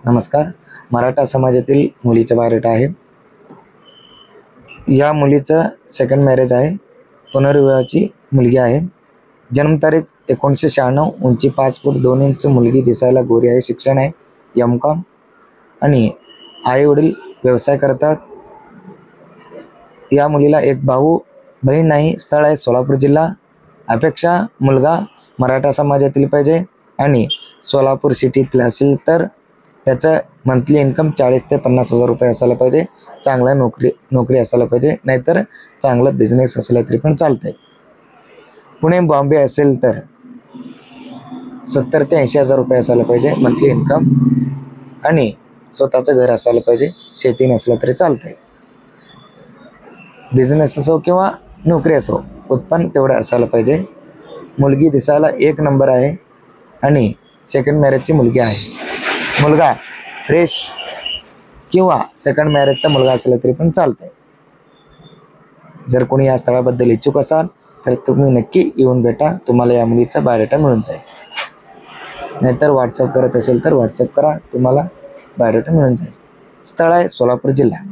नमस्कार. मराठा समाजातील मुलीचा बायोडेटा आहे. या मुलीचं सेकंड मॅरेज आहे. पुनर्विवाहाची मुलगी आहे. जन्मतारीख 1996, उंची 5 फूट 2 इंच, मुलगी दिसायला गोरी आहे. शिक्षण आहे M.Com आणि आई वडील व्यवसाय करतात. या मुलीला एक भाऊ बहीण नाही. स्थळ आहे सोलापूर जिल्हा. अपेक्षा मुलगा मराठा समाजातील पाहिजे आणि सोलापूर सिटीतला असेल तर त्याचं मंथली इन्कम 40 ते 50 हजार रुपये असायला पाहिजे. चांगला नोकरी असायला पाहिजे, नाहीतर चांगला बिझनेस असला तरी पण चालतंय. पुणे बॉम्बे असेल तर 70 ते 80 हजार रुपये असायला पाहिजे मंथली इन्कम आणि स्वतःचं घर असायला पाहिजे. शेती नसलं तरी चालतंय. बिझनेस असो किंवा नोकरी असो, उत्पन्न तेवढं असायला पाहिजे. मुलगी दिसायला एक नंबर आहे आणि सेकंड मॅरेजची मुलगी आहे. मुलगा फ्रेश किंवा सेकंड मॅरेजचा मुलगा असला तरी पण चालतंय. जर कोणी या स्थळाबद्दल इच्छुक असाल तर तुम्ही नक्की येऊन भेटा. तुम्हाला या मुलीचा बायोडेटा मिळून जाईल. नाहीतर व्हॉट्सअप करत असेल तर व्हॉट्सअप करा, तुम्हाला बायोडेटा मिळून जाईल. स्थळ आहे सोलापूर जिल्हा.